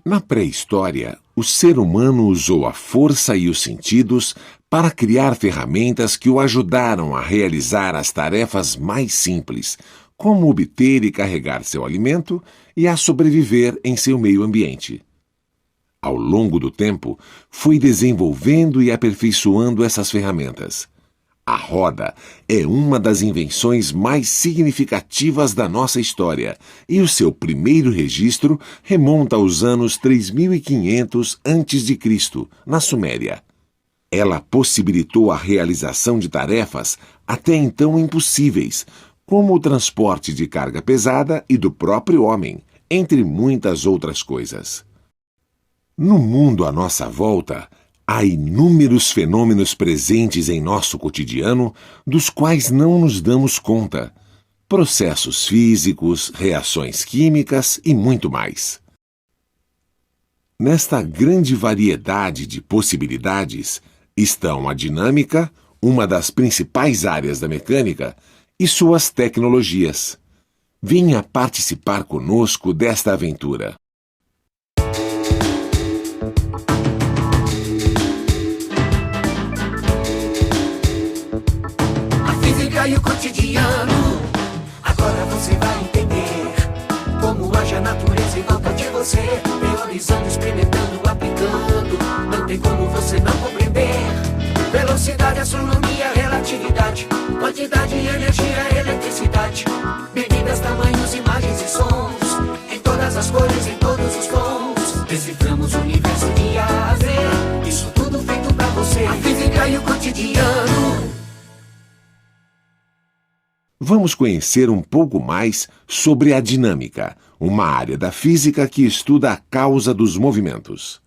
Na pré-história, o ser humano usou a força e os sentidos para criar ferramentas que o ajudaram a realizar as tarefas mais simples, como obter e carregar seu alimento e a sobreviver em seu meio ambiente. Ao longo do tempo, foi desenvolvendo e aperfeiçoando essas ferramentas. A roda é uma das invenções mais significativas da nossa história e o seu primeiro registro remonta aos anos 3500 a.C., na Suméria. Ela possibilitou a realização de tarefas até então impossíveis, como o transporte de carga pesada e do próprio homem, entre muitas outras coisas. No mundo à nossa volta, há inúmeros fenômenos presentes em nosso cotidiano dos quais não nos damos conta. Processos físicos, reações químicas e muito mais. Nesta grande variedade de possibilidades estão a dinâmica, uma das principais áreas da mecânica, e suas tecnologias. Venha participar conosco desta aventura. E o cotidiano, agora você vai entender como age a natureza em volta de você, teorizando, experimentando, aplicando. Não tem como você não compreender. Velocidade, astronomia, relatividade, quantidade, energia, eletricidade, medidas, tamanhos, imagens e sons, em todas as cores, em todos os tons. Deciframos o universo de A a Z, isso tudo feito pra você. A física e o cotidiano. Vamos conhecer um pouco mais sobre a dinâmica, uma área da física que estuda a causa dos movimentos.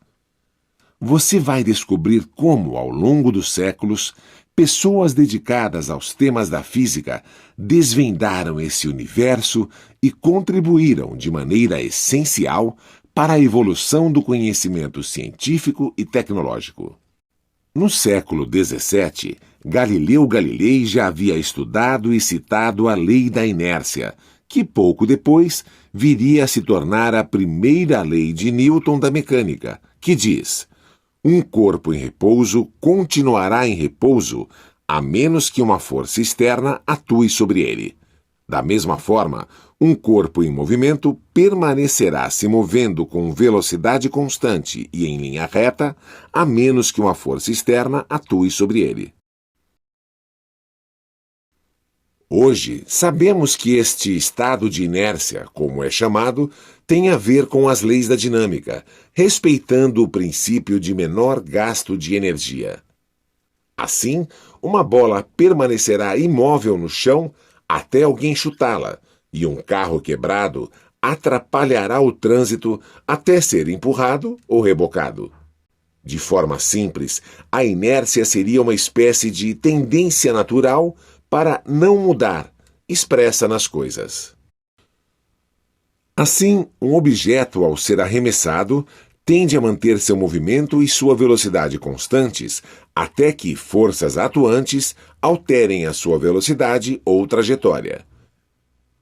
Você vai descobrir como, ao longo dos séculos, pessoas dedicadas aos temas da física desvendaram esse universo e contribuíram de maneira essencial para a evolução do conhecimento científico e tecnológico. No século XVII, Galileu Galilei já havia estudado e citado a lei da inércia, que pouco depois viria a se tornar a primeira lei de Newton da mecânica, que diz: um corpo em repouso continuará em repouso, a menos que uma força externa atue sobre ele. Da mesma forma, um corpo em movimento permanecerá se movendo com velocidade constante e em linha reta, a menos que uma força externa atue sobre ele. Hoje, sabemos que este estado de inércia, como é chamado, tem a ver com as leis da dinâmica, respeitando o princípio de menor gasto de energia. Assim, uma bola permanecerá imóvel no chão até alguém chutá-la, e um carro quebrado atrapalhará o trânsito até ser empurrado ou rebocado. De forma simples, a inércia seria uma espécie de tendência natural para não mudar, expressa nas coisas. Assim, um objeto, ao ser arremessado, tende a manter seu movimento e sua velocidade constantes até que forças atuantes alterem a sua velocidade ou trajetória.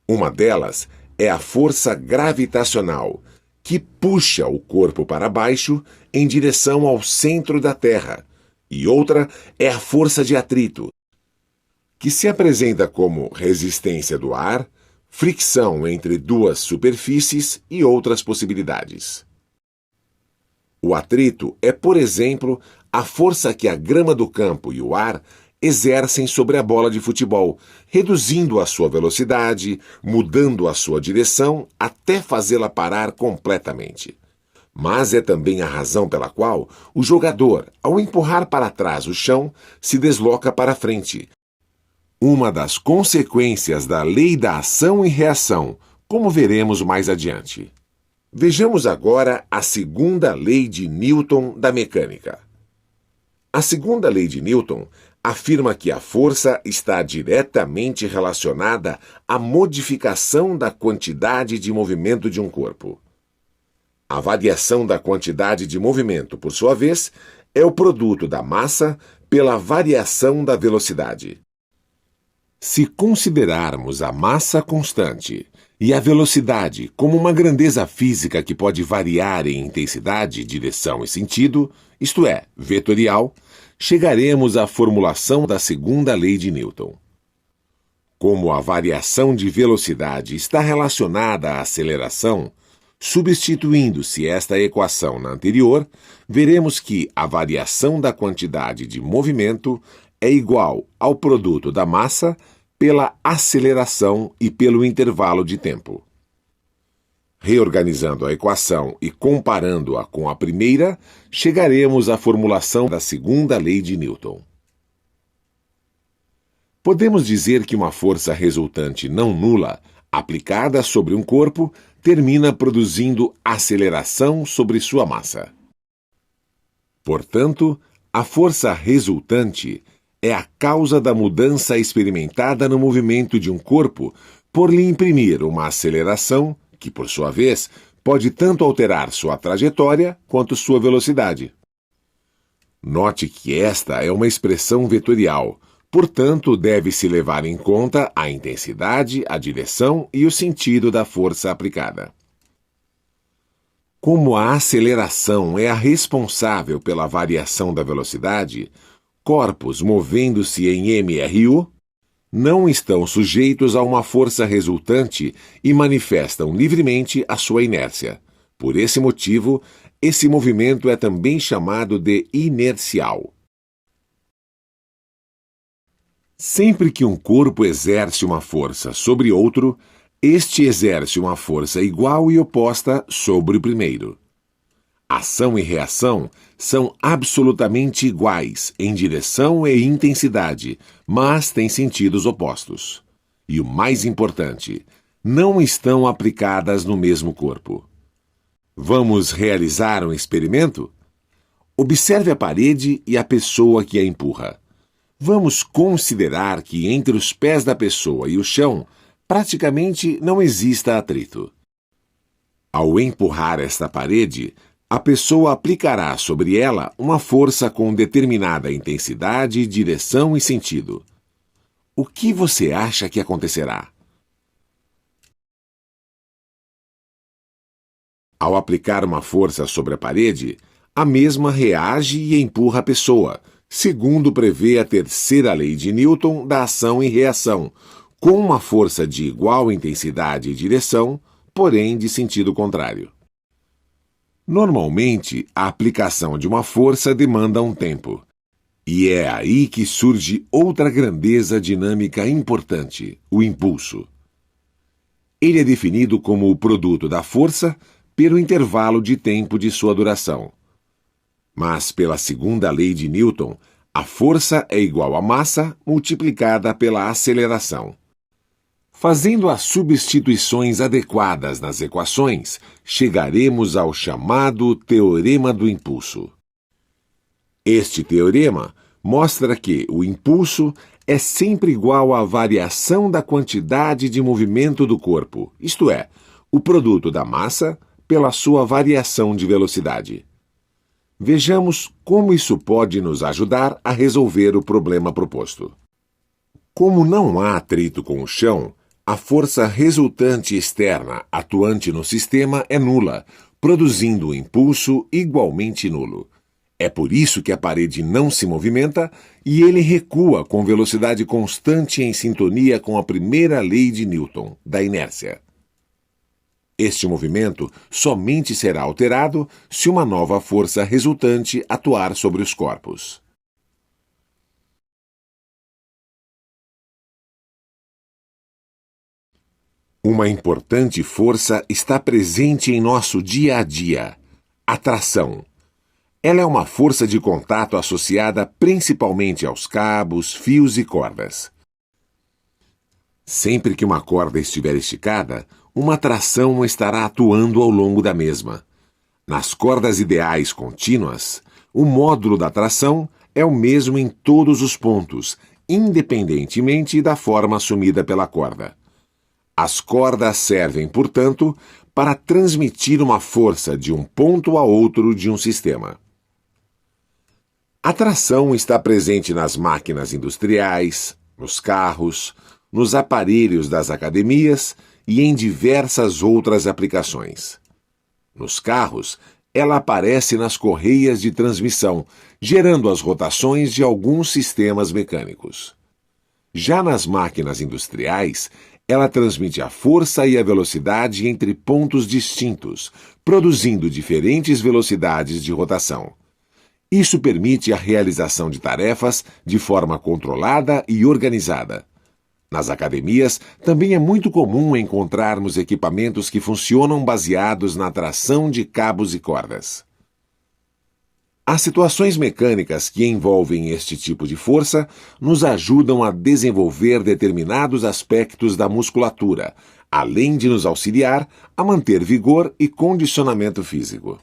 Uma delas é a força gravitacional, que puxa o corpo para baixo em direção ao centro da Terra, e outra é a força de atrito, que se apresenta como resistência do ar, fricção entre duas superfícies e outras possibilidades. O atrito é, por exemplo, a força que a grama do campo e o ar exercem sobre a bola de futebol, reduzindo a sua velocidade, mudando a sua direção até fazê-la parar completamente. Mas é também a razão pela qual o jogador, ao empurrar para trás o chão, se desloca para frente. Uma das consequências da lei da ação e reação, como veremos mais adiante. Vejamos agora a segunda lei de Newton da mecânica. A segunda lei de Newton afirma que a força está diretamente relacionada à modificação da quantidade de movimento de um corpo. A variação da quantidade de movimento, por sua vez, é o produto da massa pela variação da velocidade. Se considerarmos a massa constante E a velocidade, como uma grandeza física que pode variar em intensidade, direção e sentido, isto é, vetorial, chegaremos à formulação da segunda lei de Newton. Como a variação de velocidade está relacionada à aceleração, substituindo-se esta equação na anterior, veremos que a variação da quantidade de movimento é igual ao produto da massa pela aceleração e pelo intervalo de tempo. Reorganizando a equação e comparando-a com a primeira, chegaremos à formulação da segunda lei de Newton. Podemos dizer que uma força resultante não nula, aplicada sobre um corpo, termina produzindo aceleração sobre sua massa. Portanto, a força resultante é a causa da mudança experimentada no movimento de um corpo por lhe imprimir uma aceleração que, por sua vez, pode tanto alterar sua trajetória quanto sua velocidade. Note que esta é uma expressão vetorial, portanto, deve-se levar em conta a intensidade, a direção e o sentido da força aplicada. Como a aceleração é a responsável pela variação da velocidade, corpos movendo-se em MRU não estão sujeitos a uma força resultante e manifestam livremente a sua inércia. Por esse motivo, esse movimento é também chamado de inercial. Sempre que um corpo exerce uma força sobre outro, este exerce uma força igual e oposta sobre o primeiro. Ação e reação são absolutamente iguais em direção e intensidade, mas têm sentidos opostos. E o mais importante, não estão aplicadas no mesmo corpo. Vamos realizar um experimento? Observe a parede e a pessoa que a empurra. Vamos considerar que entre os pés da pessoa e o chão praticamente não exista atrito. Ao empurrar esta parede, a pessoa aplicará sobre ela uma força com determinada intensidade, direção e sentido. O que você acha que acontecerá? Ao aplicar uma força sobre a parede, a mesma reage e empurra a pessoa, segundo prevê a terceira lei de Newton da ação e reação, com uma força de igual intensidade e direção, porém de sentido contrário. Normalmente, a aplicação de uma força demanda um tempo. E é aí que surge outra grandeza dinâmica importante, o impulso. Ele é definido como o produto da força pelo intervalo de tempo de sua duração. Mas, pela segunda lei de Newton, a força é igual à massa multiplicada pela aceleração. Fazendo as substituições adequadas nas equações, chegaremos ao chamado Teorema do Impulso. Este teorema mostra que o impulso é sempre igual à variação da quantidade de movimento do corpo, isto é, o produto da massa pela sua variação de velocidade. Vejamos como isso pode nos ajudar a resolver o problema proposto. Como não há atrito com o chão, a força resultante externa atuante no sistema é nula, produzindo um impulso igualmente nulo. É por isso que a parede não se movimenta e ele recua com velocidade constante em sintonia com a primeira lei de Newton, da inércia. Este movimento somente será alterado se uma nova força resultante atuar sobre os corpos. Uma importante força está presente em nosso dia a dia: a tração. Ela é uma força de contato associada principalmente aos cabos, fios e cordas. Sempre que uma corda estiver esticada, uma tração estará atuando ao longo da mesma. Nas cordas ideais contínuas, o módulo da tração é o mesmo em todos os pontos, independentemente da forma assumida pela corda. As cordas servem, portanto, para transmitir uma força de um ponto a outro de um sistema. A tração está presente nas máquinas industriais, nos carros, nos aparelhos das academias e em diversas outras aplicações. Nos carros, ela aparece nas correias de transmissão, gerando as rotações de alguns sistemas mecânicos. Já nas máquinas industriais, ela transmite a força e a velocidade entre pontos distintos, produzindo diferentes velocidades de rotação. Isso permite a realização de tarefas de forma controlada e organizada. Nas academias, também é muito comum encontrarmos equipamentos que funcionam baseados na tração de cabos e cordas. As situações mecânicas que envolvem este tipo de força nos ajudam a desenvolver determinados aspectos da musculatura, além de nos auxiliar a manter vigor e condicionamento físico.